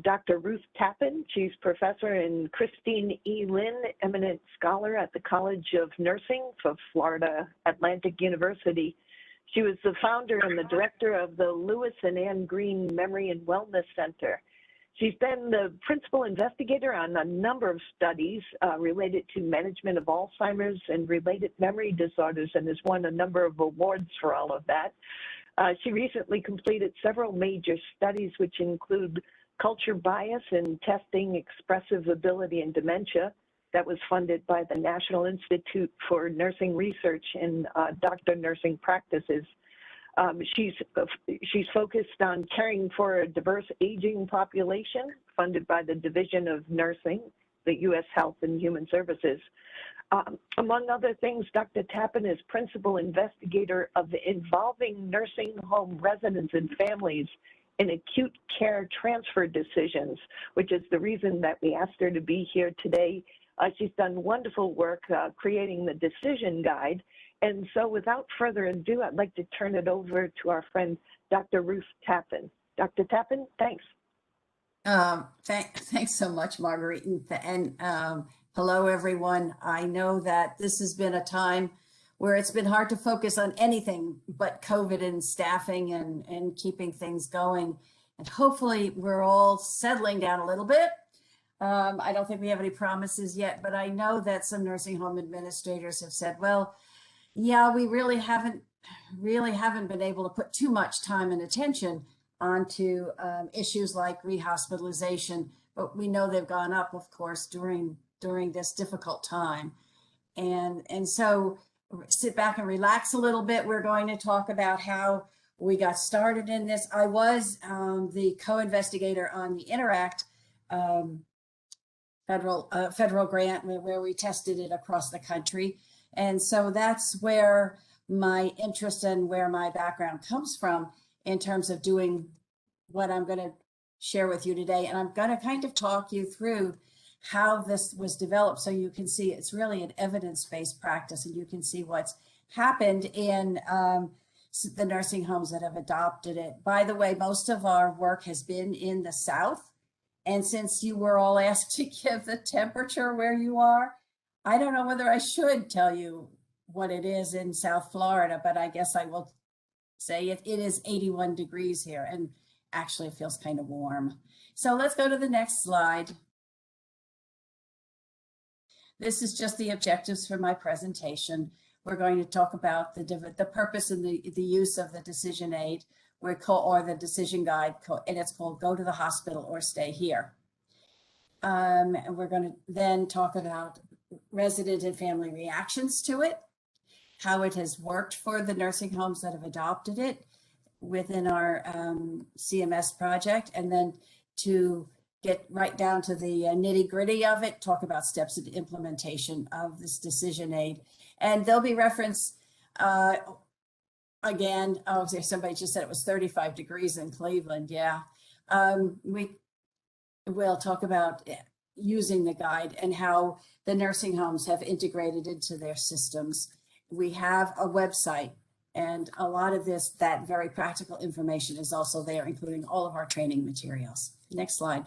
Dr. Ruth Tappan. She's professor and Christine E. Lynn, eminent scholar at the College of Nursing for Florida Atlantic University. She was the founder and the director of the Lewis and Ann Green Memory and Wellness Center. She's been the principal investigator on a number of studies related to management of Alzheimer's and related memory disorders and has won a number of awards for all of that. She recently completed several major studies, which include culture bias in testing expressive ability in dementia. That was funded by the National Institute for Nursing Research in Doctor Nursing Practices. She's focused on caring for a diverse aging population funded by the Division of Nursing, the U.S. Health and Human Services. Among other things, Dr. Tappan is principal investigator of the Involving Nursing Home Residents and Families in Acute Care Transfer Decisions, which is the reason that we asked her to be here today. She's done wonderful work creating the decision guide. And so without further ado, I'd like to turn it over to our friend, Dr. Ruth Tappan. Dr. Tappan, thanks. Thanks so much, Marguerite. And hello, everyone. I know that this has been a time where it's been hard to focus on anything but COVID and staffing and keeping things going. And hopefully we're all settling down a little bit. I don't think we have any promises yet, but I know that some nursing home administrators have said, well, yeah, we really haven't been able to put too much time and attention onto issues like rehospitalization, but we know they've gone up, of course, during this difficult time. And so sit back and relax a little bit. We're going to talk about how we got started in this. I was the co-investigator on the Interact federal grant where we tested it across the country. And so that's where my interest and where my background comes from in terms of doing what I'm going to share with you today. And I'm going to kind of talk you through how this was developed so you can see it's really an evidence-based practice and you can see what's happened in the nursing homes that have adopted it. By the way, most of our work has been in the South. And since you were all asked to give the temperature where you are, I don't know whether I should tell you what it is in South Florida, but I guess I will say it is 81 degrees here and actually it feels kind of warm. So let's go to the next slide. This is just the objectives for my presentation. We're going to talk about the purpose and the use of the decision aid or the decision guide, and it's called Go to the Hospital or Stay Here. And we're going to then talk about resident and family reactions to it, how it has worked for the nursing homes that have adopted it within our CMS project, and then to get right down to the nitty gritty of it, talk about steps of implementation of this decision aid. And there'll be reference again, oh, somebody just said it was 35 degrees in Cleveland. Yeah, we will talk about using the guide and how the nursing homes have integrated into their systems. We have a website and a lot of that very practical information is also there, including all of our training materials. Next slide.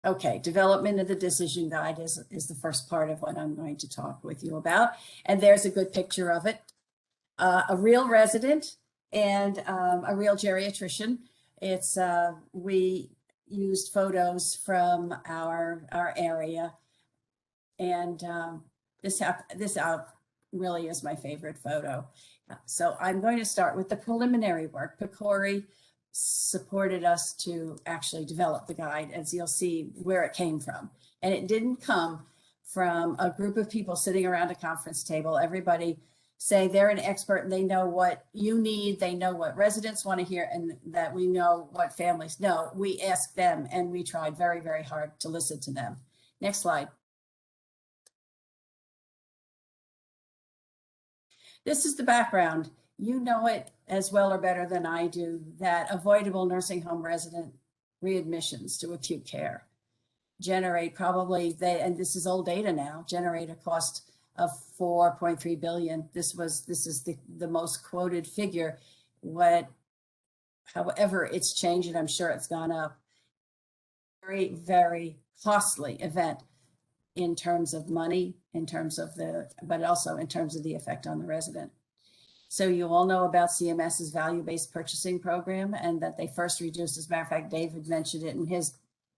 Okay, development of the decision guide is the first part of what I'm going to talk with you about. And there's a good picture of it. A real resident and a real geriatrician. It's we used photos from our area, and this really is my favorite photo. So I'm going to start with the preliminary work. PCORI supported us to actually develop the guide, as you'll see where it came from. And it didn't come from a group of people sitting around a conference table, everybody say they're an expert and they know what you need, they know what residents want to hear, and that we know what families know. We asked them and we tried very, very hard to listen to them. Next slide. This is the background. You know it as well or better than I do, that avoidable nursing home resident readmissions to acute care generate probably, and this is old data now, generate a cost of 4.3 billion. This is the most quoted figure. However, it's changed and I'm sure it's gone up. very, very costly event in terms of money, in terms of but also in terms of the effect on the resident. So you all know about CMS's value-based purchasing program, and that they first reduced, as a matter of fact, David mentioned it in his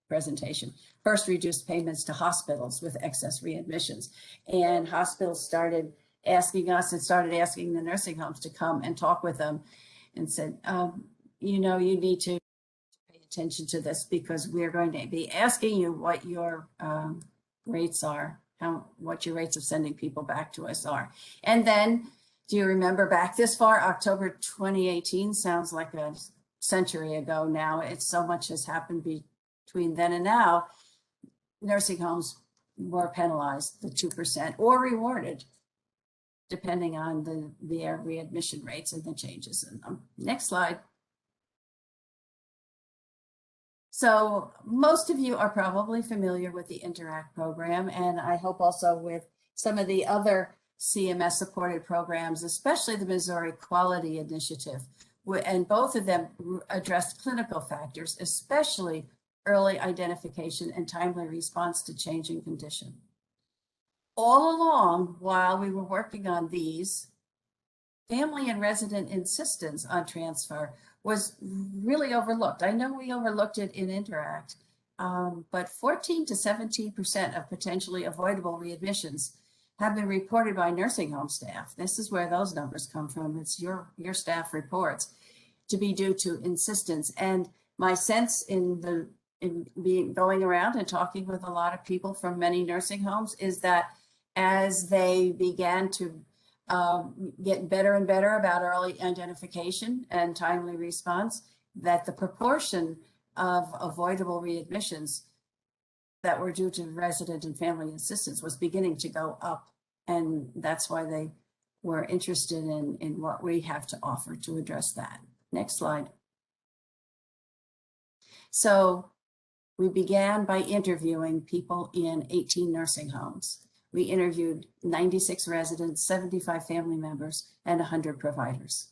presentation, first reduced payments to hospitals with excess readmissions. And hospitals started asking us and started asking the nursing homes to come and talk with them and said, you know, you need to pay attention to this, because we're going to be asking you what your rates are, what your rates of sending people back to us are. And then, do you remember back this far? October 2018 sounds like a century ago now. It's so much has happened between then and now. Nursing homes were penalized the 2% or rewarded, depending on their readmission rates and the changes in them. Next slide. So most of you are probably familiar with the Interact program, and I hope also with some of the other CMS supported programs, especially the Missouri Quality Initiative, and both of them address clinical factors, especially early identification and timely response to changing condition. All along, while we were working on these, family and resident insistence on transfer was really overlooked. I know we overlooked it in Interact, but 14 to 17% of potentially avoidable readmissions have been reported by nursing home staff. This is where those numbers come from. It's your staff reports, to be due to insistence. And my sense in going around and talking with a lot of people from many nursing homes is that as they began to get better and better about early identification and timely response, that the proportion of avoidable readmissions that were due to resident and family insistence was beginning to go up. And that's why they were interested in what we have to offer to address that. Next slide. So we began by interviewing people in 18 nursing homes. We interviewed 96 residents, 75 family members, and 100 providers.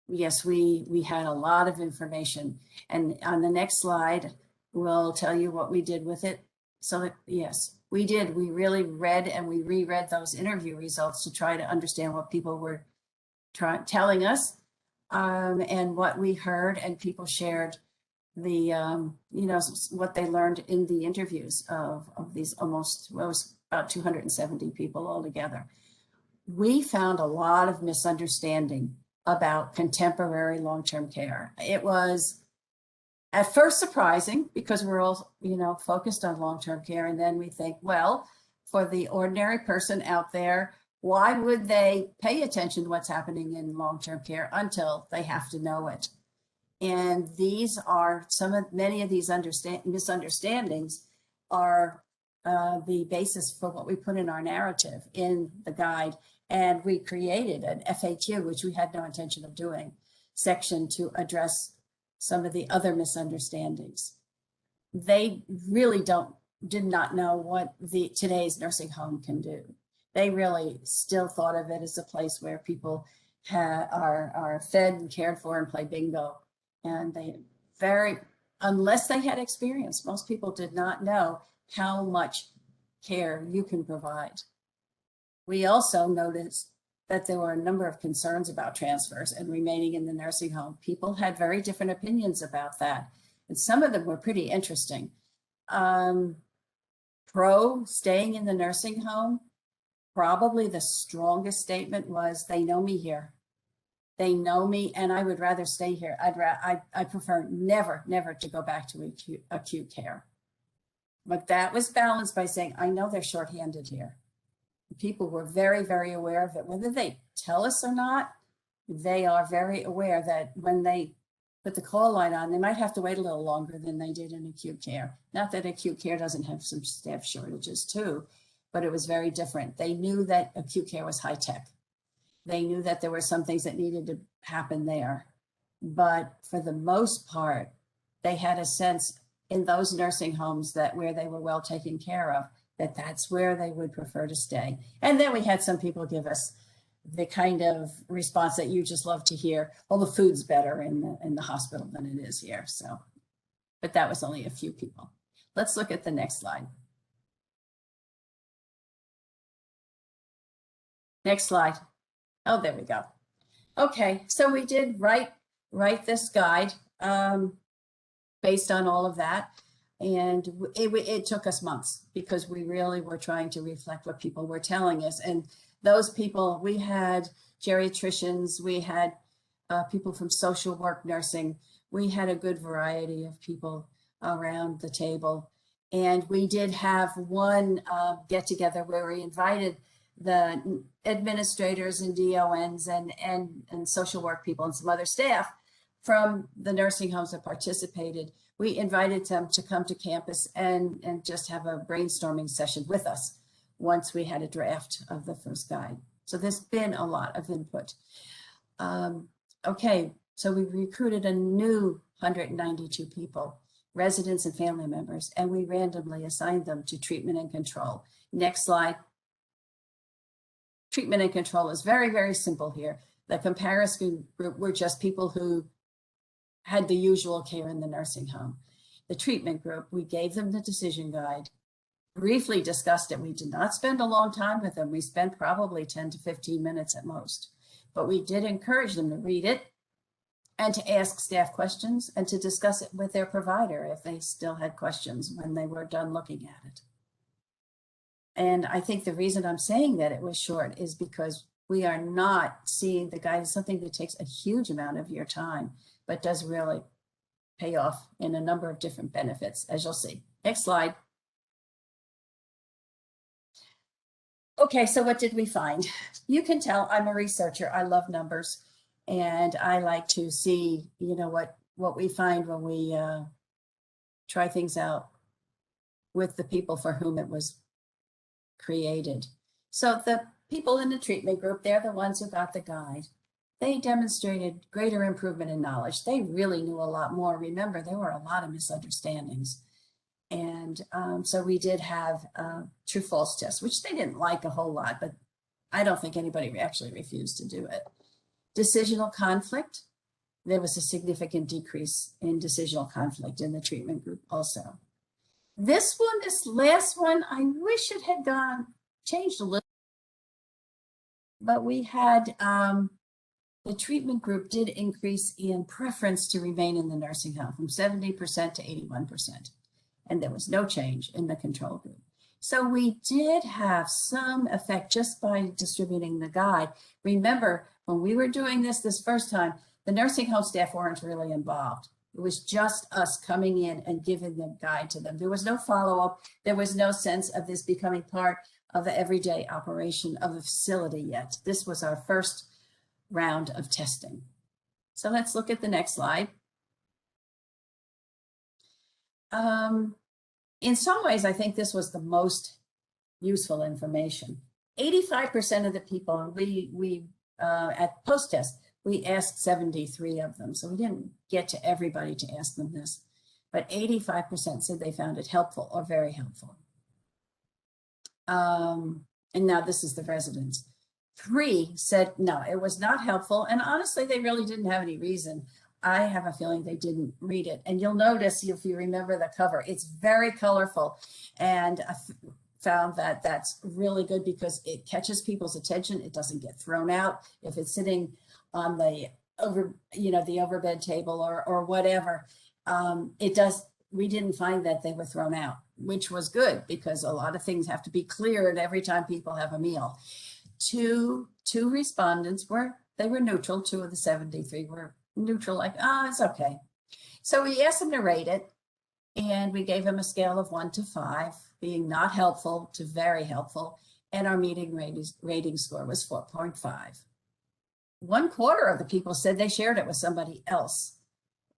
Yes, we had a lot of information. And on the next slide, we'll tell you what we did with it. So yes, we did. We really read and we reread those interview results to try to understand what people were telling us and what we heard, and people shared the, you know, what they learned in the interviews of these almost, well, it was about 270 people altogether. We found a lot of misunderstanding about contemporary long-term care. It was at first surprising, because we're all, you know, focused on long-term care. And then we think, well, for the ordinary person out there, why would they pay attention to what's happening in long-term care until they have to know it? And these are many of these misunderstandings are the basis for what we put in our narrative in the guide. And we created an FAQ, which we had no intention of doing, section to address some of the other misunderstandings. They really did not know what today's nursing home can do. They really still thought of it as a place where people are fed and cared for and play bingo. And unless they had experience, most people did not know how much care you can provide. We also noticed that there were a number of concerns about transfers and remaining in the nursing home. People had very different opinions about that, and some of them were pretty interesting. Pro staying in the nursing home, probably the strongest statement was, they know me here. They know me, and I would rather stay here. I prefer never to go back to acute care. But that was balanced by saying, I know they're shorthanded here. People were very aware of it. Whether they tell us or not, they are very aware that when they put the call line on, they might have to wait a little longer than they did in acute care. Not that acute care doesn't have some staff shortages too, but it was very different. They knew that acute care was high tech. They knew that there were some things that needed to happen there. But for the most part, they had a sense in those nursing homes that where they were well taken care of, that's where they would prefer to stay. And then we had some people give us the kind of response that you just love to hear. Well, the food's better in the hospital than it is here. So, but that was only a few people. Let's look at the next slide. Next slide. Oh, there we go. Okay, so we did write this guide based on all of that. And it took us months because we really were trying to reflect what people were telling us. And those people, we had geriatricians, we had people from social work, nursing. We had a good variety of people around the table. And we did have one get together where we invited the administrators and DONs and social work people and some other staff from the nursing homes that participated. We invited them to come to campus and just have a brainstorming session with us once we had a draft of the first guide. So there's been a lot of input. Okay, so we recruited a new 192 people, residents and family members, and we randomly assigned them to treatment and control. Next slide. Treatment and control is very, very simple here. The comparison group were just people who had the usual care in the nursing home. The treatment group, we gave them the decision guide, briefly discussed it. We did not spend a long time with them. We spent probably 10 to 15 minutes at most, but we did encourage them to read it and to ask staff questions and to discuss it with their provider if they still had questions when they were done looking at it. And I think the reason I'm saying that it was short is because we are not seeing the guide as something that takes a huge amount of your time, but does really pay off in a number of different benefits, as you'll see. Next slide. Okay, so what did we find? You can tell I'm a researcher. I love numbers, and I like to see, you know, what we find when we try things out with the people for whom it was created. So the people in the treatment group, they're the ones who got the guide. They demonstrated greater improvement in knowledge. They really knew a lot more. Remember, there were a lot of misunderstandings. And so we did have true-false tests, which they didn't like a whole lot, but I don't think anybody actually refused to do it. Decisional conflict, there was a significant decrease in decisional conflict in the treatment group also. This last one, I wish it had changed a little, but we had the treatment group did increase in preference to remain in the nursing home from 70% to 81%. And there was no change in the control group. So we did have some effect just by distributing the guide. Remember, when we were doing this first time, the nursing home staff weren't really involved. It was just us coming in and giving the guide to them. There was no follow-up. There was no sense of this becoming part of the everyday operation of a facility yet. This was our first round of testing. So let's look at the next slide. In some ways, I think this was the most useful information. 85% of the people, we at post-test, we asked 73 of them. So we didn't get to everybody to ask them this, but 85% said they found it helpful or very helpful. And now this is the residents. 3 said, no, it was not helpful. And honestly, they really didn't have any reason. I have a feeling they didn't read it. And you'll notice, if you remember the cover, it's very colorful. And I found that that's really good because it catches people's attention. It doesn't get thrown out. If it's sitting on the the overbed table or whatever, it does. We didn't find that they were thrown out, which was good because a lot of things have to be cleared every time people have a meal. Two respondents were neutral. 2 of the 73 were neutral, like, it's okay. So we asked them to rate it, and we gave them a scale of 1 to 5, being not helpful to very helpful, and our meeting rating score was 4.5. 1/4 of the people said they shared it with somebody else.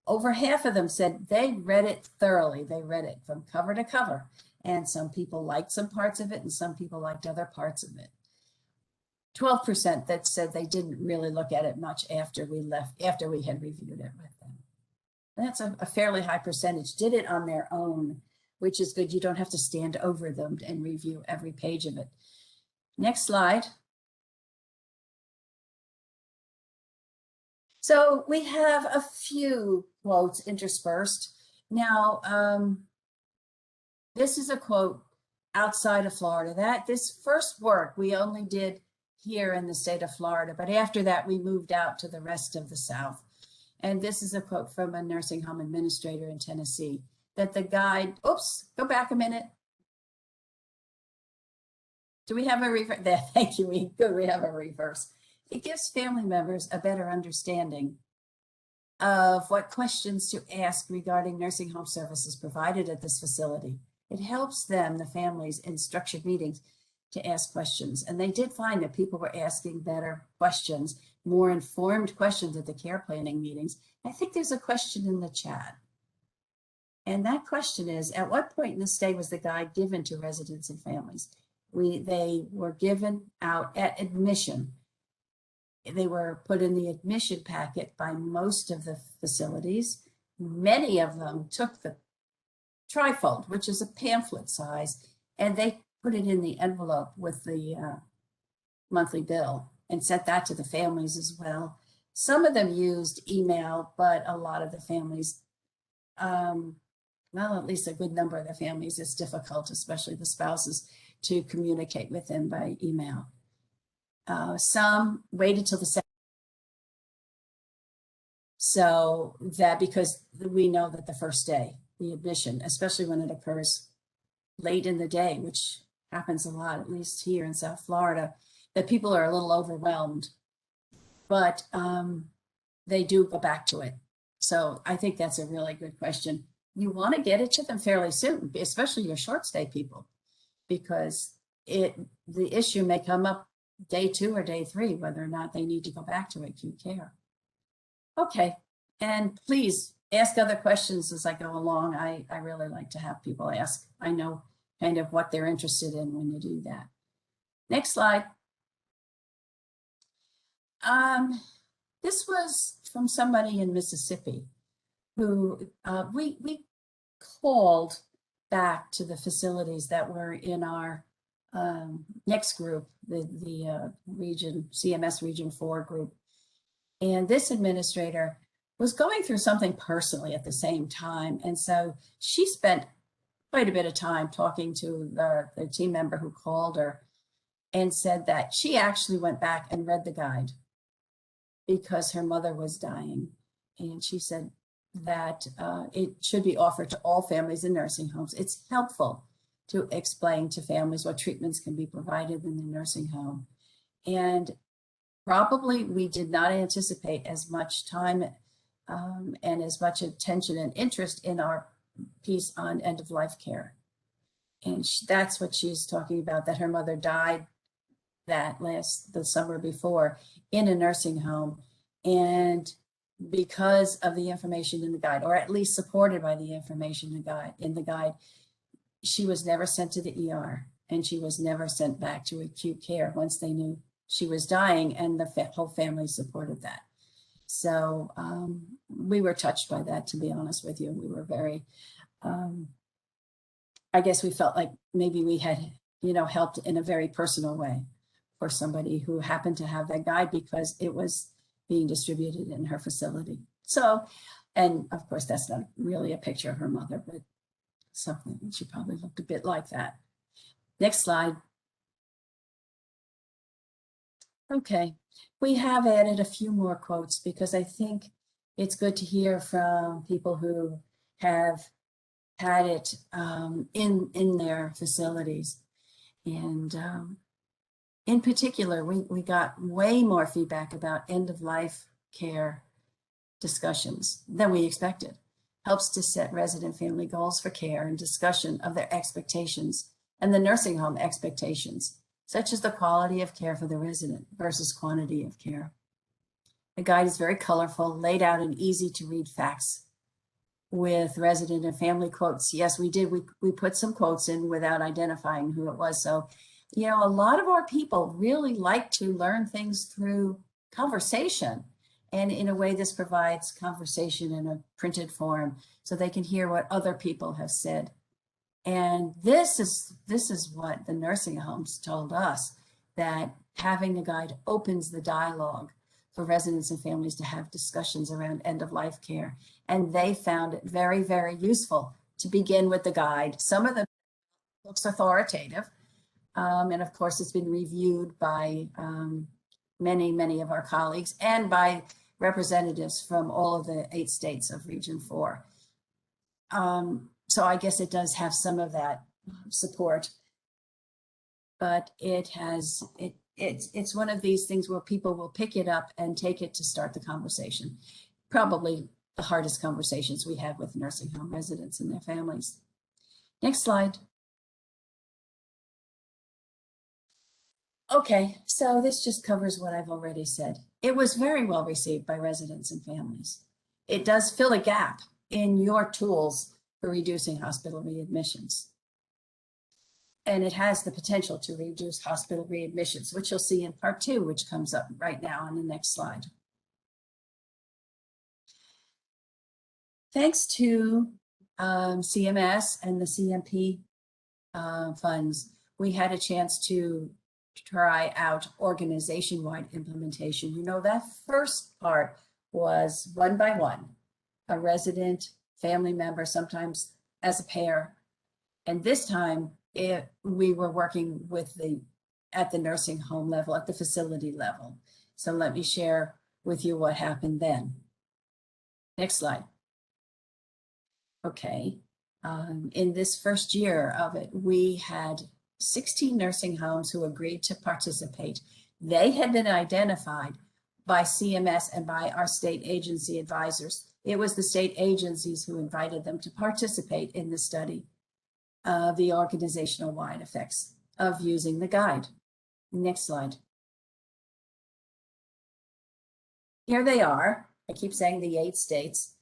Over half of them said they read it thoroughly. They read it from cover to cover, and some people liked some parts of it, and some people liked other parts of it. 12% that said they didn't really look at it much after we left, after we had reviewed it with them. That's a fairly high percentage. Did it on their own, which is good. You don't have to stand over them and review every page of it. Next slide. So we have a few quotes interspersed, Now, this is a quote outside of Florida. This first work we only did here in the state of Florida, but after that we moved out to the rest of the South. And this is a quote from a nursing home administrator in Tennessee, that the guide, oops, go back a minute. Do we have a reverse? There, thank you, good, we have a reverse. It gives family members a better understanding of what questions to ask regarding nursing home services provided at this facility. It helps them, the families, in structured meetings to ask questions. And they did find that people were asking better questions, more informed questions at the care planning meetings. I think there's a question in the chat. And that question is, at what point in the stay was the guide given to residents and families? They were given out at admission. They were put in the admission packet by most of the facilities. Many of them took the trifold, which is a pamphlet size, and they put it in the envelope with the monthly bill and sent that to the families as well. Some of them used email, but a lot of the families, well, at least a good number of the families, it's difficult, especially the spouses, to communicate with them by email. Some waited till the second. So that, because we know that the first day, the admission, especially when it occurs late in the day, which happens a lot, at least here in South Florida, that people are a little overwhelmed, but they do go back to it. So I think that's a really good question. You want to get it to them fairly soon, especially your short stay people, because the issue may come up day 2 or day 3, whether or not they need to go back to acute care. Okay, and please ask other questions as I go along. I really like to have people ask. I know kind of what they're interested in when you do that. Next slide. This was from somebody in Mississippi who we called back to the facilities that were in our next group, the region, CMS Region 4 group. And this administrator was going through something personally at the same time. And so she spent quite a bit of time talking to the team member who called her and said that she actually went back and read the guide because her mother was dying. And she said that it should be offered to all families in nursing homes. It's helpful to explain to families what treatments can be provided in the nursing home. And probably we did not anticipate as much time and as much attention and interest in our piece on end-of-life care. And that's what she's talking about, that her mother died the summer before in a nursing home. And because of the information in the guide, or at least supported by the information in the guide, she was never sent to the ER, and she was never sent back to acute care once they knew she was dying, and the whole family supported that. So we were touched by that, to be honest with you. We were very, I guess we felt like maybe we had, helped in a very personal way for somebody who happened to have that guide because it was being distributed in her facility. So, and of course, that's not really a picture of her mother, but something, she probably looked a bit like that. Next slide. Okay, we have added a few more quotes because I think it's good to hear from people who have had it in their facilities. And in particular, we got way more feedback about end-of-life care discussions than we expected. Helps to set resident family goals for care and discussion of their expectations and the nursing home expectations, such as the quality of care for the resident versus quantity of care. The guide is very colorful, laid out in easy to read facts with resident and family quotes. Yes, we did. We put some quotes in without identifying who it was. So, a lot of our people really like to learn things through conversation. And in a way, this provides conversation in a printed form so they can hear what other people have said. And this is what the nursing homes told us, that having the guide opens the dialogue for residents and families to have discussions around end-of-life care. And they found it very, very useful to begin with the guide. Some of the looks authoritative, and of course it's been reviewed by many of our colleagues and by representatives from all of the 8 states of Region 4. So I guess it does have some of that support, but it's one of these things where people will pick it up and take it to start the conversation. Probably the hardest conversations we have with nursing home residents and their families. Next slide. Okay, so this just covers what I've already said. It was very well received by residents and families. It does fill a gap in your tools for reducing hospital readmissions. And it has the potential to reduce hospital readmissions, which you'll see in part 2, which comes up right now on the next slide. Thanks to CMS and the CMP funds, we had a chance to try out organization-wide implementation. You know, that first part was one by one, a resident, family member, sometimes as a pair. And this time we were working with at the nursing home level, at the facility level. So let me share with you what happened then. Next slide. Okay, in this first year of it, we had 16 nursing homes who agreed to participate. They had been identified by CMS and by our state agency advisors. It was the state agencies who invited them to participate in the study of the organizational-wide effects of using the guide. Next slide. Here they are. I keep saying the 8 states: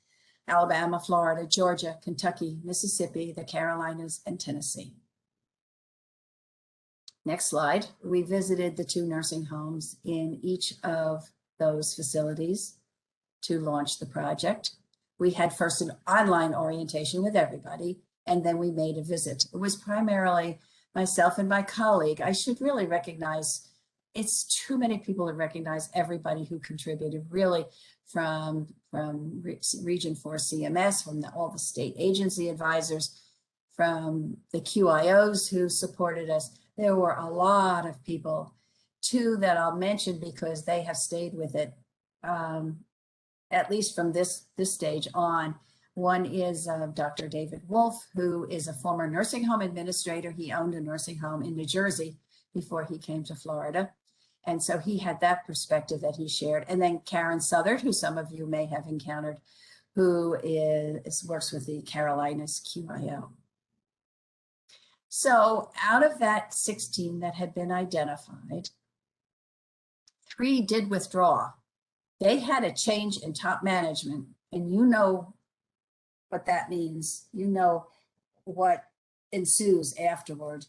Alabama, Florida, Georgia, Kentucky, Mississippi, the Carolinas, and Tennessee. Next slide. We visited the 2 nursing homes in each of those facilities to launch the project. We had first an online orientation with everybody, and then we made a visit. It was primarily myself and my colleague. I should really recognize, it's too many people to recognize everybody who contributed, really, from Region 4 CMS, from all the state agency advisors, from the QIOs who supported us. There were a lot of people, 2 that I'll mention because they have stayed with it, at least from this stage on. One is Dr. David Wolf, who is a former nursing home administrator. He owned a nursing home in New Jersey before he came to Florida. And so he had that perspective that he shared. And then Karen Southard, who some of you may have encountered, who works with the Carolinas QIO. So out of that 16 that had been identified, 3 did withdraw. They had a change in top management, and you know what that means. You know what ensues afterward.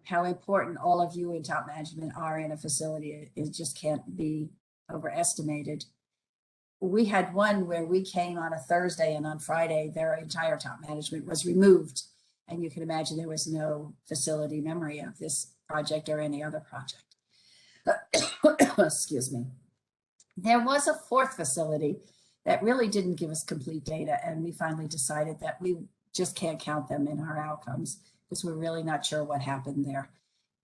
How important all of you in top management are in a facility. It just can't be overestimated. We had one where we came on a Thursday, and on Friday, their entire top management was removed. And you can imagine there was no facility memory of this project or any other project. Excuse me. There was a 4th facility that really didn't give us complete data, and we finally decided that we just can't count them in our outcomes because we're really not sure what happened there.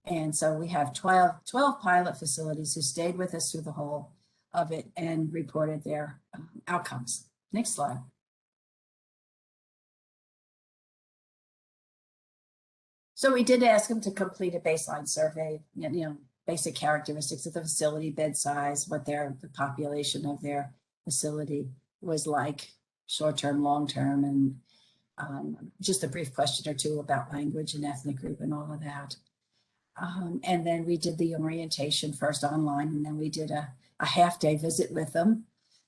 And so we have 12 pilot facilities who stayed with us through the whole of it and reported their outcomes. Next slide. So we did ask them to complete a baseline survey, basic characteristics of the facility, bed size, what the population of their facility was like, short-term, long-term, and just a brief question or 2 about language and ethnic group and all of that. And then we did the orientation first online, and then we did a half-day visit with them.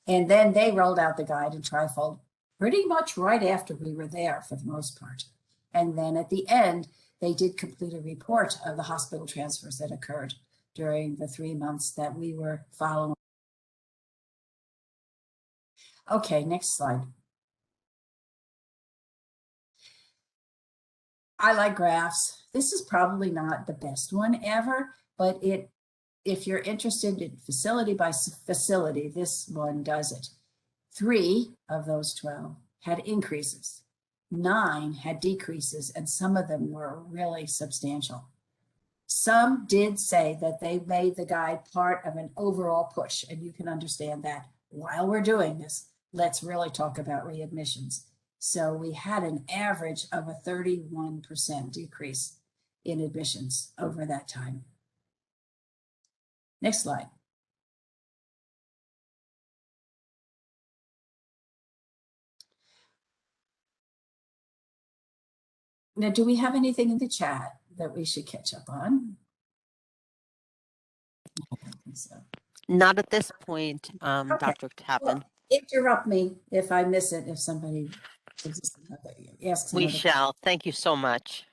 And then they rolled out the guide and trifold pretty much right after we were there for the most part. And then at the end, they did complete a report of the hospital transfers that occurred during the 3 months that we were following. Okay, next slide. I like graphs. This is probably not the best one ever, but it if you're interested in facility by facility, this one does it. 3 of those 12 had increases. 9 had decreases, and some of them were really substantial. Some did say that they made the guide part of an overall push, and you can understand that. While we're doing this, let's really talk about readmissions. So we had an average of a 31% decrease in admissions over that time. Next slide. Now, do we have anything in the chat that we should catch up on? I don't think so. Not at this point, Okay. Dr. Tappan. Well, interrupt me if I miss it, if somebody asks We another. shall. Thank you so much.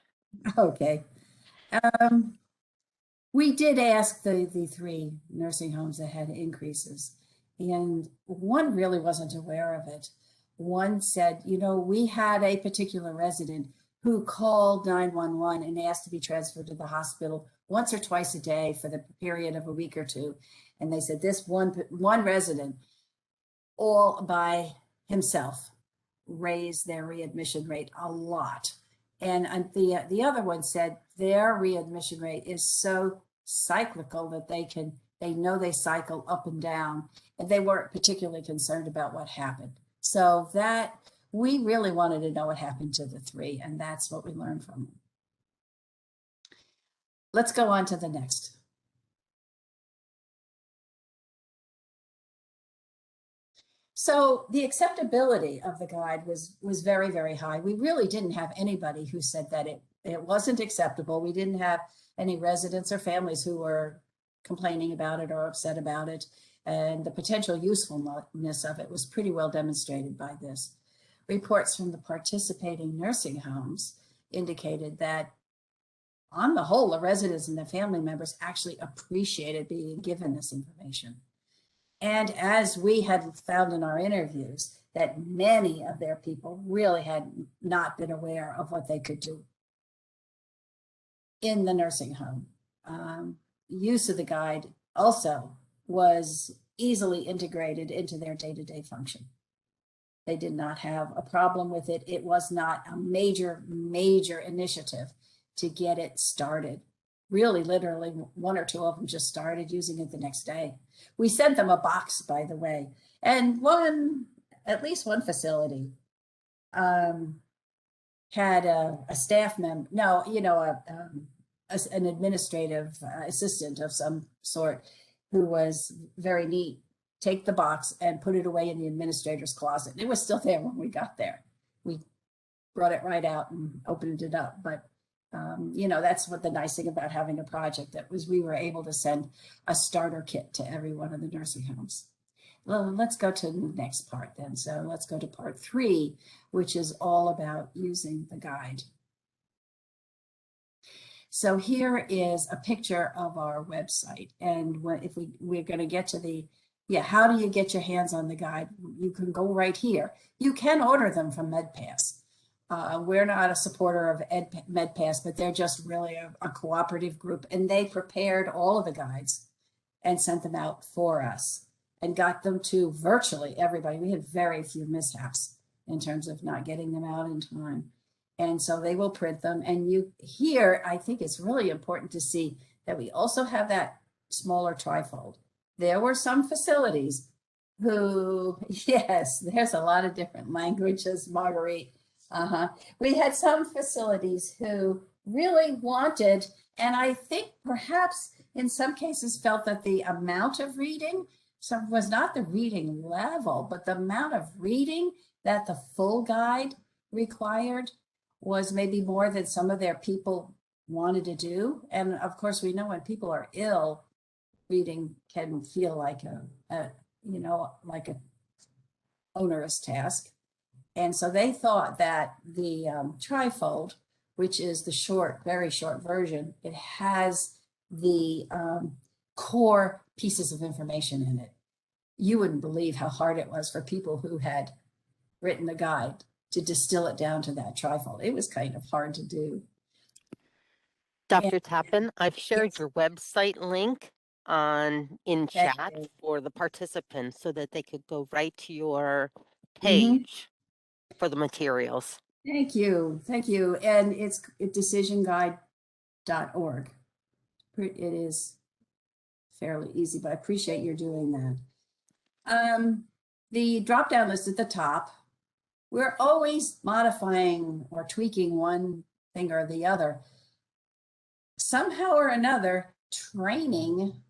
Okay. We did ask the 3 nursing homes that had increases, and one really wasn't aware of it. One said, you know, we had a particular resident who called 911 and asked to be transferred to the hospital once or twice a day for the period of a week or two. And they said this one resident, all by himself, raised their readmission rate a lot. And the other one said their readmission rate is so cyclical that they know they cycle up and down, and they weren't particularly concerned about what happened. So that we really wanted to know what happened to the 3, and that's what we learned from them. Let's go on to the next. So the acceptability of the guide was very, very high. We really didn't have anybody who said that it wasn't acceptable. We didn't have any residents or families who were complaining about it or upset about it. And the potential usefulness of it was pretty well demonstrated by this. Reports from the participating nursing homes indicated that on the whole, the residents and the family members actually appreciated being given this information. And as we had found in our interviews, that many of their people really had not been aware of what they could do in the nursing home. Use of the guide also was easily integrated into their day-to-day function. They did not have a problem with it. It was not a major initiative to get it started. Really, literally, 1 or 2 of them just started using it the next day. We sent them a box, by the way, and at least one facility had a staff member, an administrative assistant of some sort who was very neat, take the box and put it away in the administrator's closet. It was still there when we got there. We brought it right out and opened it up, but that's what the nice thing about having a project that was we were able to send a starter kit to every one of the nursing homes. Well, let's go to the next part then. So let's go to part 3, which is all about using the guide. So here is a picture of our website. And if we're going to get to how do you get your hands on the guide? You can go right here. You can order them from MedPass. We're not a supporter of MedPass, but they're just really a cooperative group, and they prepared all of the guides and sent them out for us and got them to virtually everybody. We had very few mishaps in terms of not getting them out in time. And so they will print them. And here, I think it's really important to see that we also have that smaller trifold. There were some facilities who, yes, there's a lot of different languages, Marguerite. We had some facilities who really wanted, and I think perhaps in some cases felt that the amount of reading was not the reading level, but the amount of reading that the full guide required was maybe more than some of their people wanted to do. And of course, we know when people are ill, reading can feel like like an onerous task. And so they thought that the trifold, which is the very short version, it has the core pieces of information in it. You wouldn't believe how hard it was for people who had written the guide to distill it down to that trifold. It was kind of hard to do. Dr. Tappan, I've shared your website link in Thank chat you. for the participants so that they could go right to your Mhm. page for the materials. Thank you. Thank you. And it's decisionguide.org. It is fairly easy, but I appreciate your doing that. The drop-down list at the top, we're always modifying or tweaking one thing or the other. Somehow or another, training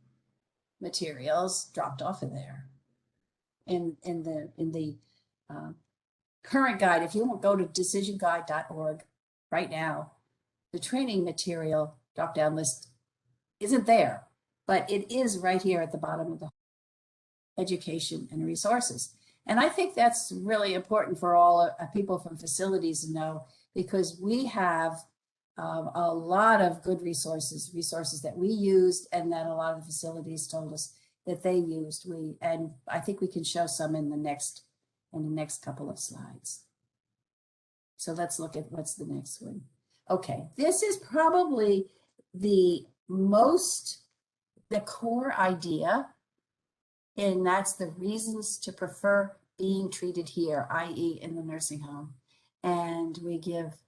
materials dropped off of there. In the current guide, if you won't go to decisionguide.org right now, the training material drop-down list isn't there, but it is right here at the bottom of the education and resources. And I think that's really important for all people from facilities to know, because we have a lot of good resources that we used and that a lot of the facilities told us that they used. And I think we can show some in the next couple of slides. So let's look at what's the next one. Okay, this is probably the core idea, and that's the reasons to prefer being treated here, i.e. in the nursing home. And we give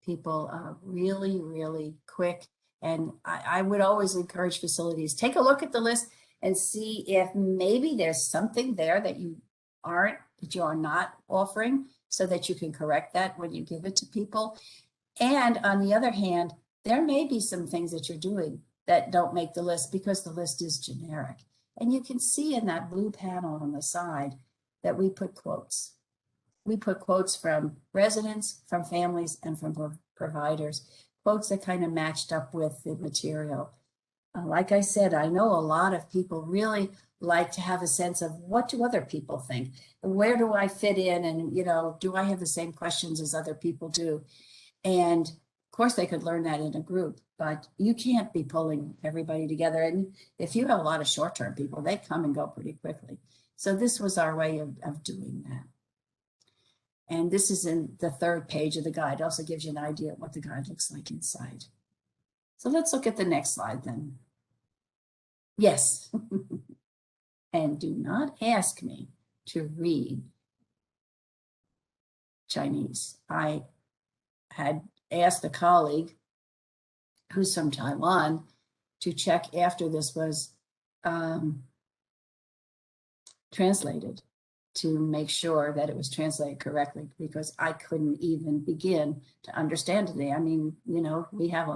people a really, really quick, and I would always encourage facilities, take a look at the list and see if maybe there's something there that you are not offering, so that you can correct that when you give it to people. And on the other hand, there may be some things that you're doing that don't make the list because the list is generic. And you can see in that blue panel on the side that we put quotes. We put quotes from residents, from families, and from providers, quotes that kind of matched up with the material. Like I said, I know a lot of people really like to have a sense of, what do other people think? Where do I fit in? And, do I have the same questions as other people do? And of course they could learn that in a group, but you can't be pulling everybody together. And if you have a lot of short-term people, they come and go pretty quickly. So this was our way of doing that. And this is in the third page of the guide. It also gives you an idea of what the guide looks like inside. So let's look at the next slide then. Yes. And do not ask me to read Chinese. I had asked a colleague who's from Taiwan to check after this was translated, to make sure that it was translated correctly, because I couldn't even begin to understand it. I mean, we have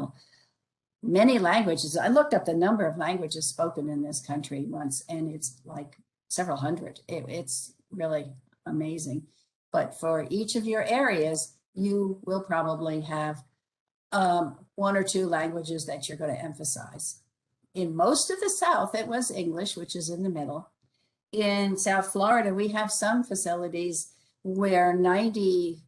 many languages. I looked up the number of languages spoken in this country once, and it's like several hundred. It's really amazing. But for each of your areas, you will probably have one or two languages that you're going to emphasize. In most of the South, it was English, which is in the middle. In South Florida, we have some facilities where 90%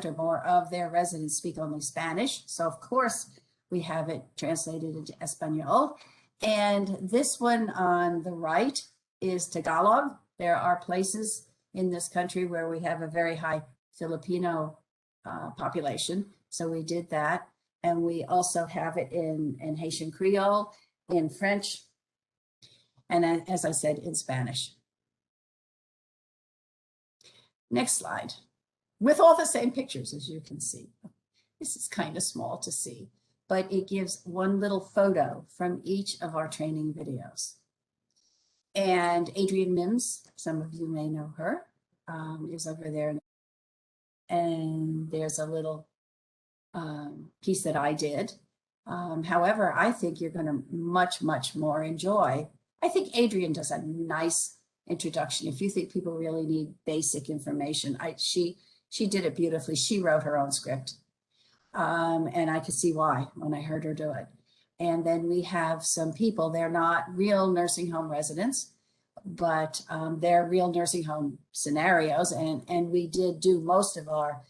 or more of their residents speak only Spanish. So of course, we have it translated into Espanol. And this one on the right is Tagalog. There are places in this country where we have a very high Filipino population. So we did that. And we also have it in Haitian Creole, in French, and as I said, in Spanish. Next slide. With all the same pictures, as you can see. This is kind of small to see, but it gives one little photo from each of our training videos. And Adrienne Mims, some of you may know her, is over there. And there's a little piece that I did. However, I think you're going to much, much more enjoy. I think Adrienne does a nice introduction. If you think people really need basic information, she did it beautifully. She wrote her own script. And I could see why when I heard her do it. And then we have some people, they're not real nursing home residents, but they're real nursing home scenarios. And we did do most of our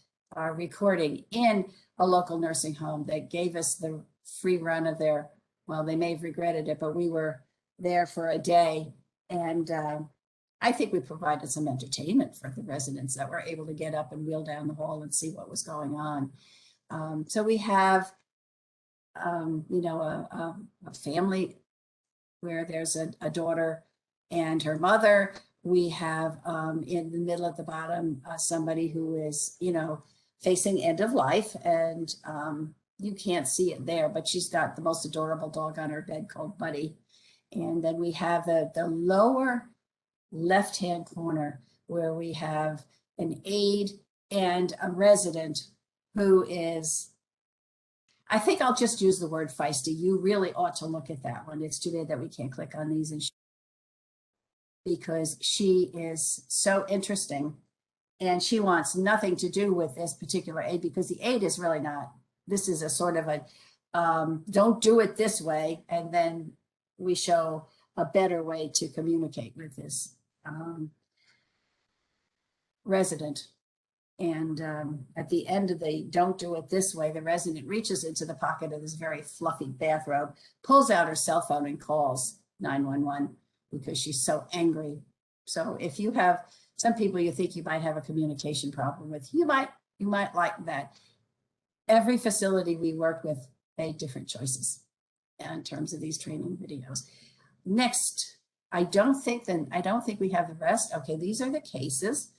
recording in a local nursing home that gave us the free run of their, well, they may have regretted it, but we were there for a day. And I think we provided some entertainment for the residents that were able to get up and wheel down the hall and see what was going on. So we have, a family where there's a daughter and her mother. We have in the middle at the bottom, somebody who is, facing end of life, and you can't see it there, but she's got the most adorable dog on her bed called Buddy. And then we have the lower left-hand corner where we have an aide and a resident who is, I think I'll just use the word feisty. You really ought to look at that one. It's too bad that we can't click on these because she is so interesting, and she wants nothing to do with this particular aide, because the aide is really not. This is a sort of a don't do it this way, and then we show a better way to communicate with this resident. And at the end of the don't do it this way, the resident reaches into the pocket of this very fluffy bathrobe, pulls out her cell phone and calls 911 because she's so angry. So if you have some people you think you might have a communication problem with, you might like that. Every facility we work with made different choices in terms of these training videos. Next, I don't think we have the rest. Okay, these are the cases.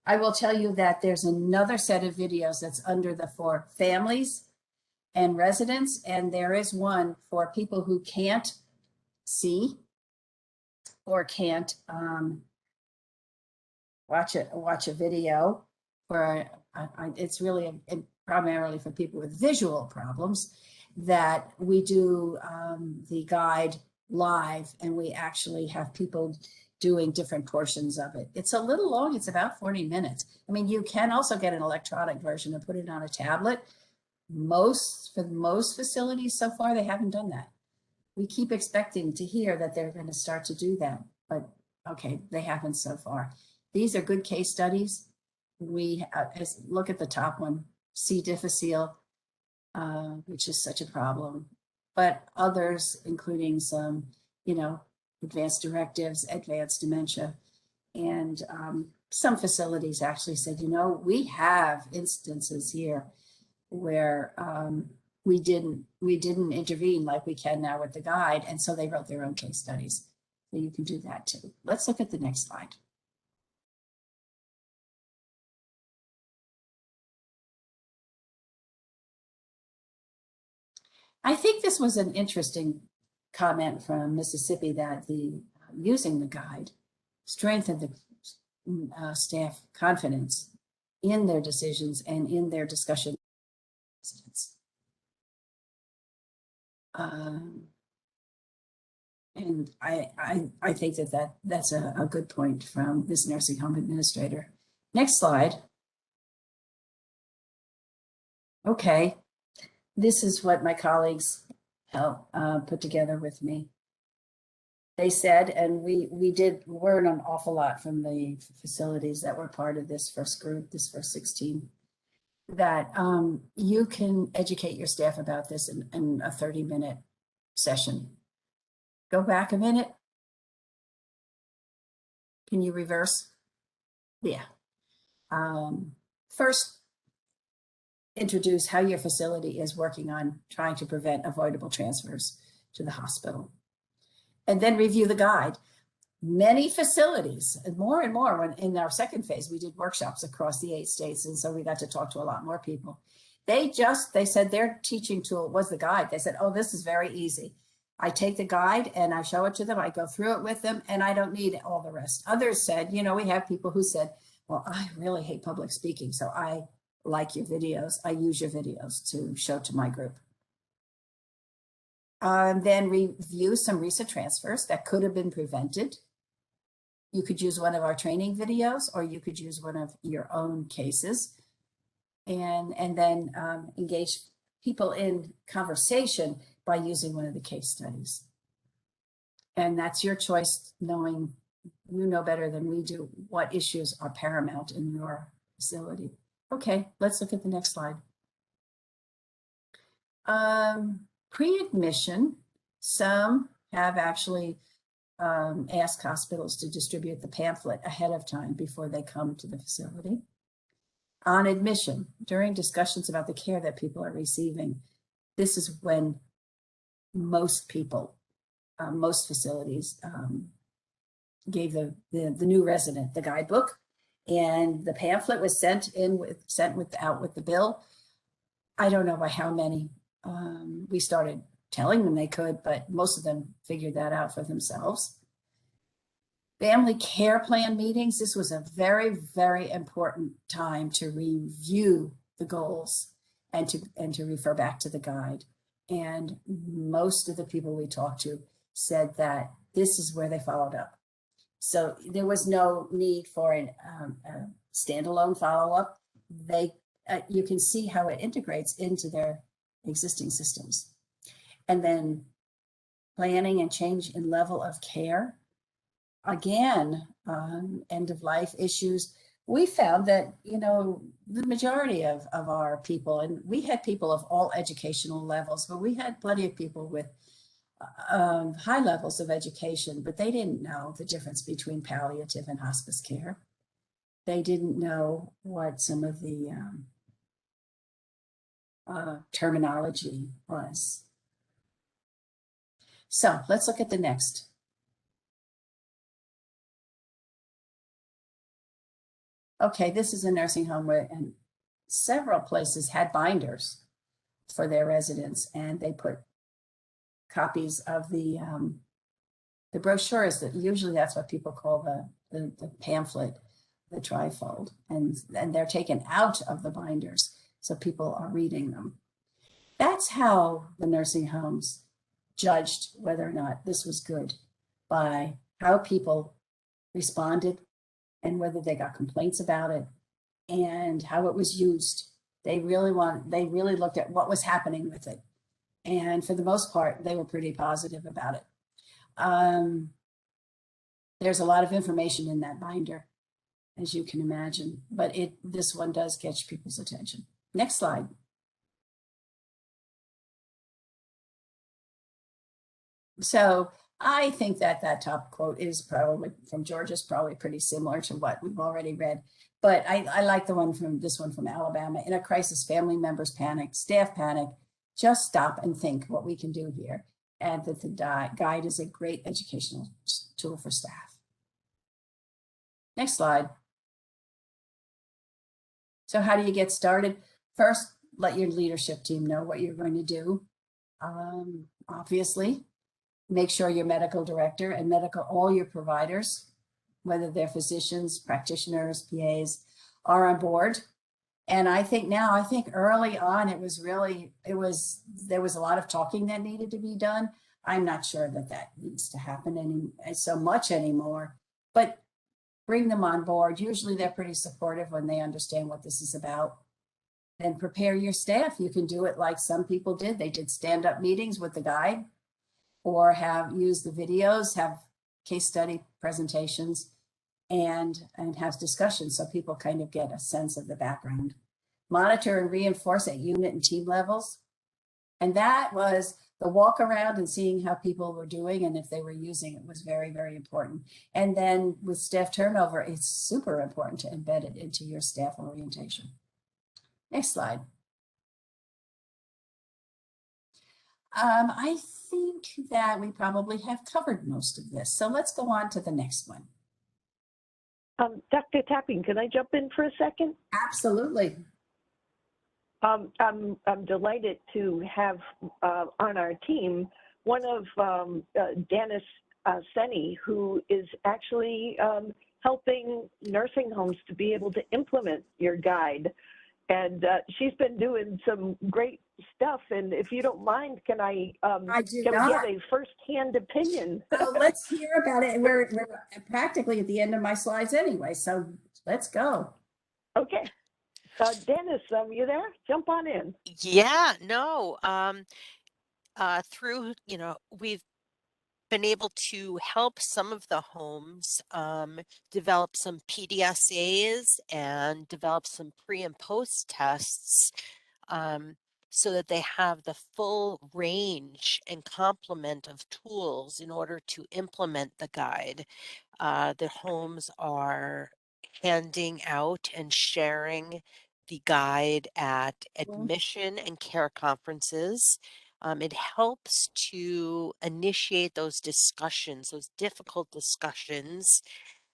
I will tell you that there's another set of videos that's under the for families and residents, and there is one for people who can't see or can't watch a video. It's really primarily for people with visual problems that we do the guide live, and we actually have people doing different portions of it. It's a little long. It's about 40 minutes. I mean, you can also get an electronic version and put it on a tablet. For most facilities so far, they haven't done that. We keep expecting to hear that they're going to start to do that, but okay, they haven't so far. These are good case studies. We look at the top one, C. difficile, which is such a problem, but others, including some, advanced directives, advanced dementia. And some facilities actually said, we have instances here where we didn't intervene like we can now with the guide. And so they wrote their own case studies. So you can do that too. Let's look at the next slide. I think this was an interesting comment from Mississippi, that using the guide strengthened the staff confidence in their decisions and in their discussion. And I think that's a good point from this nursing home administrator. Next slide. Okay, this is what my colleagues helped put together with me. They said, and we did learn an awful lot from the facilities that were part of this first group, this first 16, that you can educate your staff about this in a 30-minute session. Go back a minute. Can you reverse? Yeah. First, introduce how your facility is working on trying to prevent avoidable transfers to the hospital. And then review the guide. Many facilities, and more, when in our second phase, we did workshops across the 8 states. And so we got to talk to a lot more people. They said their teaching tool was the guide. They said, oh, this is very easy. I take the guide and I show it to them. I go through it with them, and I don't need all the rest. Others said, we have people who said, well, I really hate public speaking, so I like your videos. I use your videos to show to my group. Then review some recent transfers that could have been prevented. You could use one of our training videos, or you could use one of your own cases. And then engage people in conversation by using one of the case studies. And that's your choice, knowing you know better than we do what issues are paramount in your facility. Okay, let's look at the next slide. Pre-admission, some have actually asked hospitals to distribute the pamphlet ahead of time before they come to the facility. On admission, during discussions about the care that people are receiving, this is when most people most facilities gave the new resident the guidebook, and the pamphlet was sent out with the bill. I don't know by how many we started telling them they could, but most of them figured that out for themselves. Family care plan meetings. This was a very, very important time to review the goals and to refer back to the guide. And most of the people we talked to said that this is where they followed up. So there was no need for a standalone follow-up. You can see how it integrates into their existing systems. And then planning and change in level of care. Again, end of life issues. We found that, the majority of our people, and we had people of all educational levels, but we had plenty of people with high levels of education, but they didn't know the difference between palliative and hospice care. They didn't know what some of the terminology was. So let's look at the next. Okay, this is a nursing home where and several places had binders for their residents, and they put copies of the brochures. That usually that's what people call the pamphlet, the trifold, and they're taken out of the binders, so people are reading them. That's how the nursing homes judged whether or not this was good, by how people responded and whether they got complaints about it and how it was used. They really looked at what was happening with it. And for the most part, they were pretty positive about it. There's a lot of information in that binder, as you can imagine, but this one does catch people's attention. Next slide. So I think that top quote is probably from Georgia, is probably pretty similar to what we've already read. But I like this one from Alabama. In a crisis, family members panic, staff panic. Just stop and think what we can do here. And that the guide is a great educational tool for staff. Next slide. So how do you get started? First, let your leadership team know what you're going to do. Obviously, make sure your medical director and all your providers, whether they're physicians, practitioners, PAs, are on board. And I think early on, there was a lot of talking that needed to be done. I'm not sure that needs to happen so much anymore, but bring them on board. Usually they're pretty supportive when they understand what this is about. Then prepare your staff. You can do it like some people did. They did stand-up meetings with the guide, or have used the videos, have case study presentations, and have discussions so people kind of get a sense of the background. Monitor and reinforce at unit and team levels. And that was the walk around and seeing how people were doing and if they were using it was very, very important. And then with staff turnover, it's super important to embed it into your staff orientation. Next slide. I think that we probably have covered most of this. So let's go on to the next one. Dr. Tapping, can I jump in for a second? Absolutely. I'm delighted to have on our team one of Dennis Senny, who is actually helping nursing homes to be able to implement your guide. And she's been doing some great stuff. And if you don't mind, can I get a firsthand opinion? Oh, let's hear about it. We're practically at the end of my slides anyway, so let's go. Okay. Dennis, you there? Jump on in. Yeah, no. Through, we've been able to help some of the homes develop some PDSAs and develop some pre and post tests so that they have the full range and complement of tools in order to implement the guide. The homes are handing out and sharing the guide at admission and care conferences. It helps to initiate those discussions, those difficult discussions.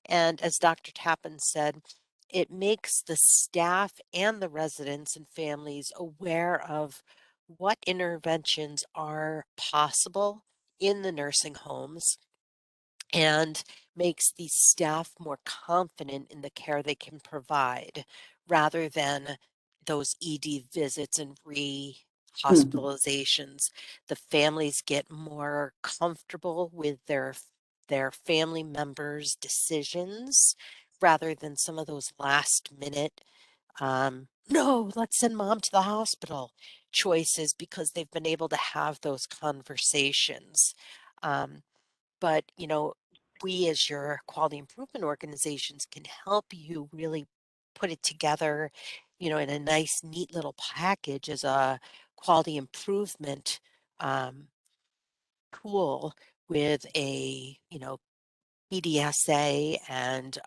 And as Dr. Tappan said, it makes the staff and the residents and families aware of what interventions are possible in the nursing homes and makes the staff more confident in the care they can provide rather than those ED visits and Mhm. re-hospitalizations. The families get more comfortable with their family members' decisions rather than some of those last minute no, let's send mom to the hospital choices because they've been able to have those conversations. Um, but, we as your quality improvement organizations can help you really put it together, in a nice, neat little package as a quality improvement um, tool with a, PDSA and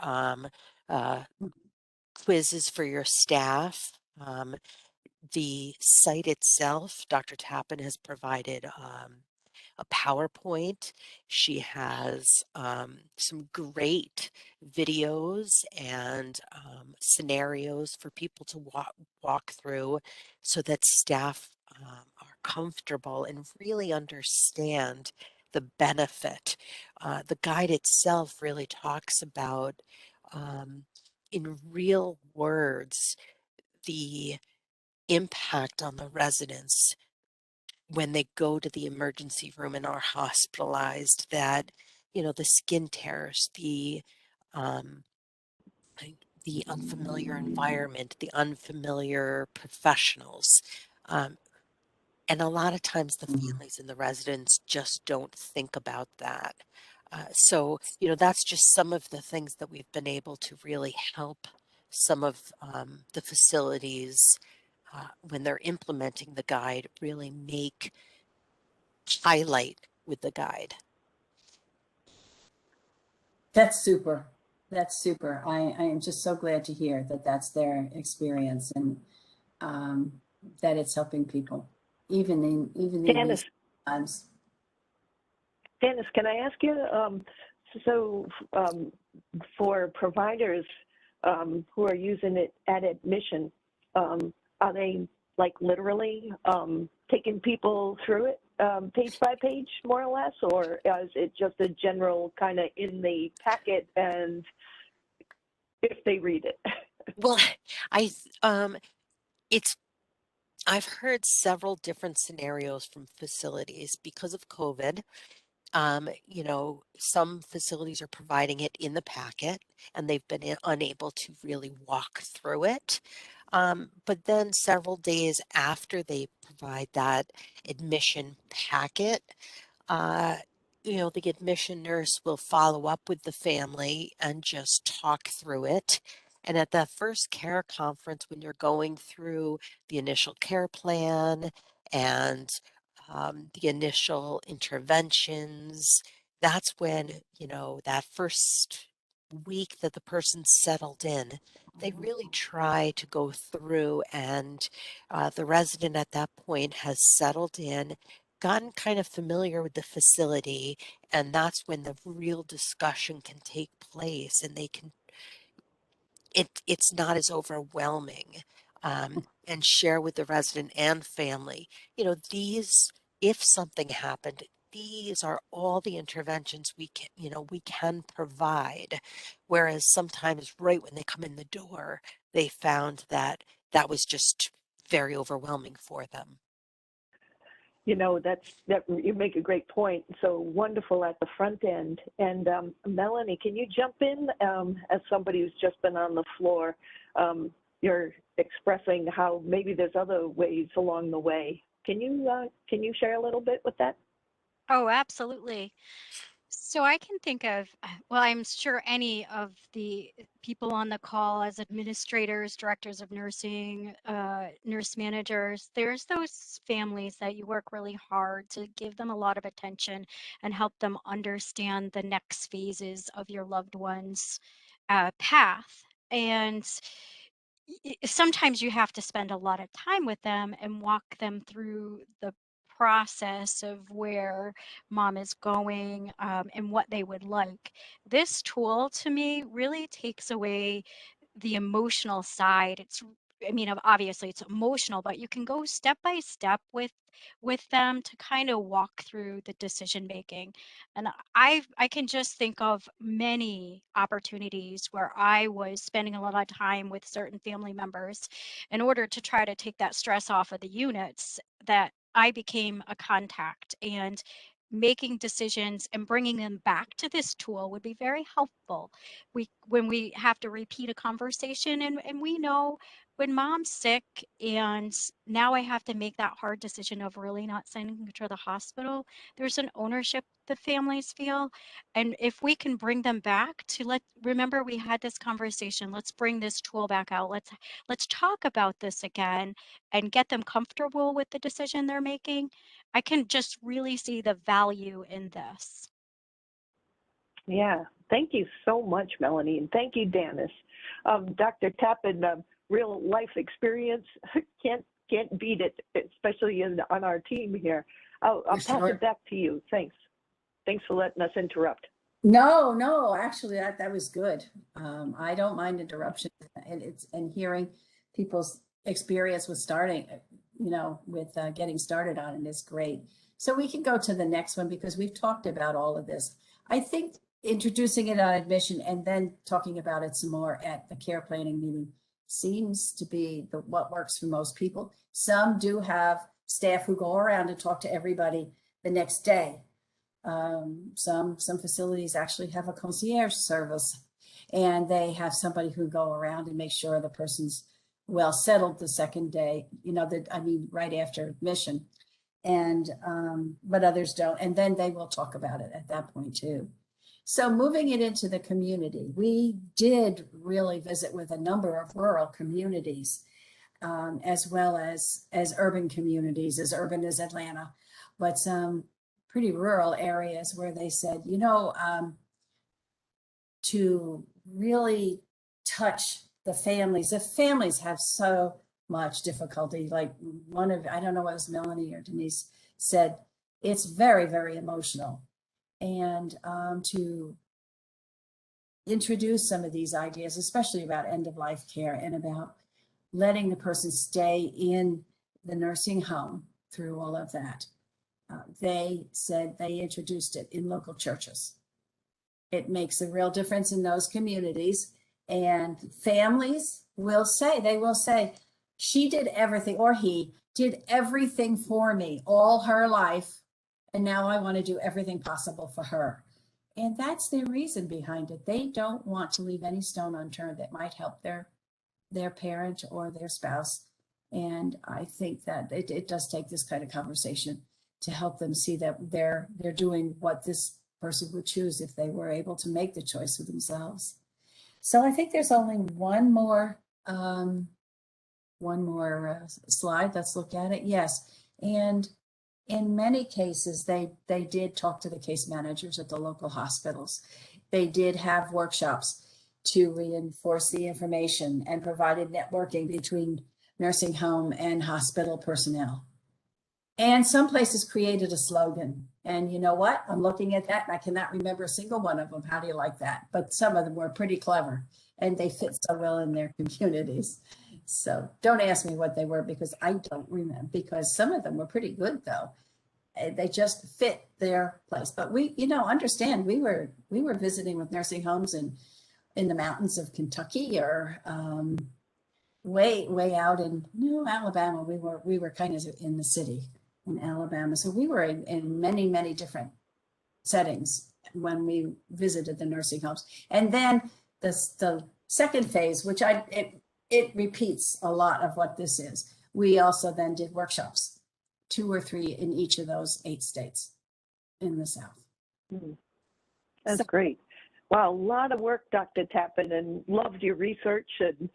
uh, quizzes for your staff. The site itself, Dr. Tappan has provided a PowerPoint. She has some great videos and scenarios for people to walk through so that staff are comfortable and really understand the benefit. The guide itself really talks about, in real words, the impact on the residents when they go to the emergency room and are hospitalized, that the skin tears, um, the unfamiliar environment, the unfamiliar professionals, um, and a lot of times the Mhm. families and the residents just don't think about that. So that's just some of the things that we've been able to really help some of the facilities when they're implementing the guide really highlight with the guide. That's super. That's super. I am just so glad to hear that that's their experience and um, that it's helping people, even in Janice, these times. Janice, can I ask you, so for providers who are using it at admission, are they like literally taking people through it page by page, more or less, or is it just a general kind of in the packet and if they read it? Well, I it's I've heard several different scenarios from facilities because of COVID. Some facilities are providing it in the packet and they've been unable to really walk through it. But then several days after they provide that admission packet, uh, the admission nurse will follow up with the family and just talk through it. And at that first care conference, when you're going through the initial care plan and the initial interventions, that's when, that first week that the person's settled in, they really try to go through and the resident at that point has settled in, gotten kind of familiar with the facility, and that's when the real discussion can take place and they can it's not as overwhelming, and share with the resident and family, these, if something happened, these are all the interventions we can provide. Whereas sometimes right when they come in the door, they found that that was just very overwhelming for them. That you make a great point. So wonderful at the front end. And Melanie, can you jump in as somebody who's just been on the floor? You're expressing how maybe there's other ways along the way. Can you share a little bit with that? Oh, absolutely. So I can think of, well, I'm sure any of the people on the call as administrators, directors of nursing, nurse managers, there's those families that you work really hard to give them a lot of attention and help them understand the next phases of your loved one's path. And sometimes you have to spend a lot of time with them and walk them through the process of where mom is going, and what they would like. This tool to me really takes away the emotional side. I mean, obviously it's emotional, but you can go step by step with them to kind of walk through the decision making. And I can just think of many opportunities where I was spending a lot of time with certain family members in order to try to take that stress off of the units, that I became a contact, and making decisions and bringing them back to this tool would be very helpful. When we have to repeat a conversation, and we know when mom's sick and now I have to make that hard decision of really not sending her to the hospital, there's an ownership the families feel. And if we can bring them back to, remember we had this conversation, let's bring this tool back out. Let's talk about this again and get them comfortable with the decision they're making. I can just really see the value in this. Yeah, thank you so much, Melanie, and thank you, Dennis. Dr. Tappan, real life experience, can't beat it, especially on our team here. I'll pass it back to you. Thanks. Thanks for letting us interrupt. No, actually that was good. I don't mind interruption, and hearing people's experience with starting, with getting started on it is great. So we can go to the next one because we've talked about all of this. I think introducing it on admission and then talking about it some more at the care planning meeting seems to be what works for most people. Some do have staff who go around and talk to everybody the next day. Some facilities actually have a concierge service, and they have somebody who go around and make sure the person's well settled the second day, right after admission. And but others don't, and then they will talk about it at that point too. So moving it into the community, we did really visit with a number of rural communities, as well as urban communities, as urban as Atlanta, but some pretty rural areas where they said, to really touch the families have so much difficulty. Like I don't know whether it was Melanie or Denise said, it's very, very emotional. And to introduce some of these ideas, especially about end-of-life care and about letting the person stay in the nursing home through all of that. They said they introduced it in local churches. It makes a real difference in those communities, and families will say, she did everything, or he did everything for me all her life, and now I want to do everything possible for her. And that's their reason behind it. They don't want to leave any stone unturned that might help their parent or their spouse. And I think that it does take this kind of conversation to help them see that they're doing what this person would choose if they were able to make the choice for themselves. So I think there's only one more slide. Let's look at it. Yes, and in many cases, they did talk to the case managers at the local hospitals. They did have workshops to reinforce the information and provided networking between nursing home and hospital personnel. And some places created a slogan. And you know what? I'm looking at that and I cannot remember a single one of them. How do you like that? But some of them were pretty clever and they fit so well in their communities. So don't ask me what they were because I don't remember, because some of them were pretty good though. They just fit their place. But we, understand we were visiting with nursing homes in the mountains of Kentucky or way out in Alabama. We were kind of in the city in Alabama. So we were in many different settings when we visited the nursing homes. And then the second phase, which it repeats a lot of what this is. We also then did workshops, 2 or 3 in each of those 8 states in the South. That's great. Wow, a lot of work, Dr. Tappan, and loved your research and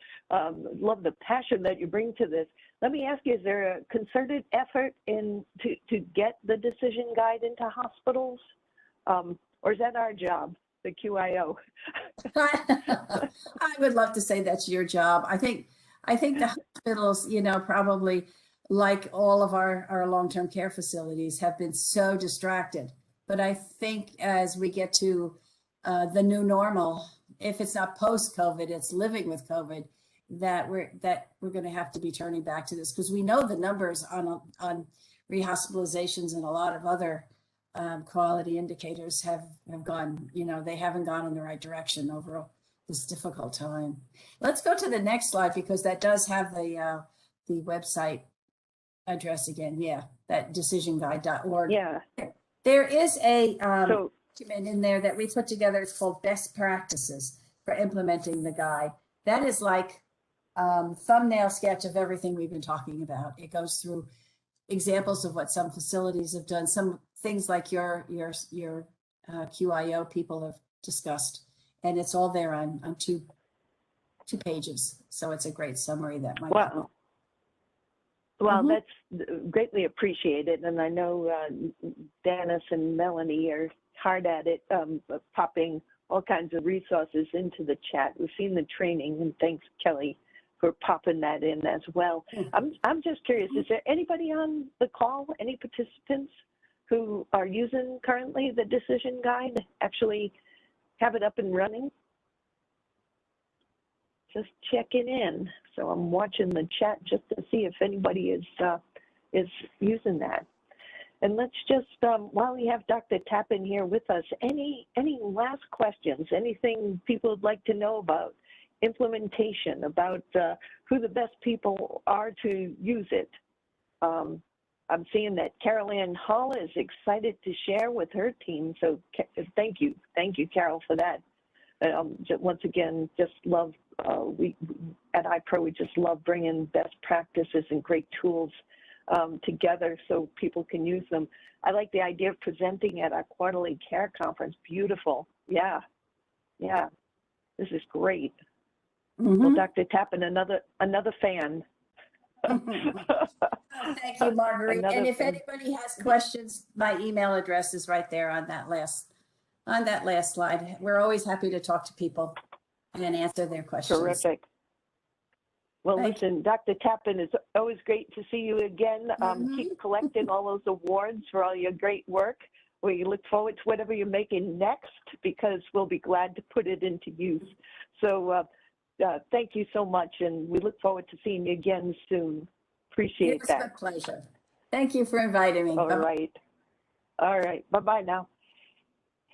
love the passion that you bring to this. Let me ask you, is there a concerted effort to get the decision guide into hospitals? Or is that our job, the QIO? I would love to say that's your job. I think the hospitals, probably like all of our long-term care facilities, have been so distracted. But I think as we get to the new normal, if it's not post-COVID, it's living with COVID, that we're going to have to be turning back to this, because we know the numbers on rehospitalizations and a lot of other quality indicators have gone, they haven't gone in the right direction over this difficult time. Let's go to the next slide, because that does have the website address again. Yeah, that decisionguide.org. Yeah. There is a document in there that we put together. It's called Best Practices for Implementing the Guide. That is like thumbnail sketch of everything we've been talking about. It goes through examples of what some facilities have done, some things like your QIO people have discussed, and it's all there on two pages. So it's a great summary that might help. Wow. Well, that's greatly appreciated. And I know Dennis and Melanie are hard at it, popping all kinds of resources into the chat. We've seen the training, and thanks, Kelly, for popping that in as well. I'm just curious, is there anybody on the call, any participants who are using currently the decision guide, actually have it up and running? Just checking in. So I'm watching the chat just to see if anybody is using that. And let's just, while we have Dr. Tappan here with us, any last questions, anything people would like to know about implementation, about who the best people are to use it? I'm seeing that Carol Ann Hull is excited to share with her team. So thank you, Carol, for that. Once again, just love, we at IPRO, we just love bringing best practices and great tools together so people can use them. I like the idea of presenting at our quarterly care conference. Beautiful. Yeah. This is great. Well, Dr. Tappan, another fan. Thank you, Marguerite. And if anybody has questions, my email address is right there on that last slide. We're always happy to talk to people and answer their questions. Terrific. Well, listen, Dr. Tappan, it's always great to see you again. Keep collecting all those awards for all your great work. We look forward to whatever you're making next, because we'll be glad to put it into use. So thank you so much, and we look forward to seeing you again soon. Appreciate that. It's a pleasure. Thank you for inviting me. All right. Bye-bye now.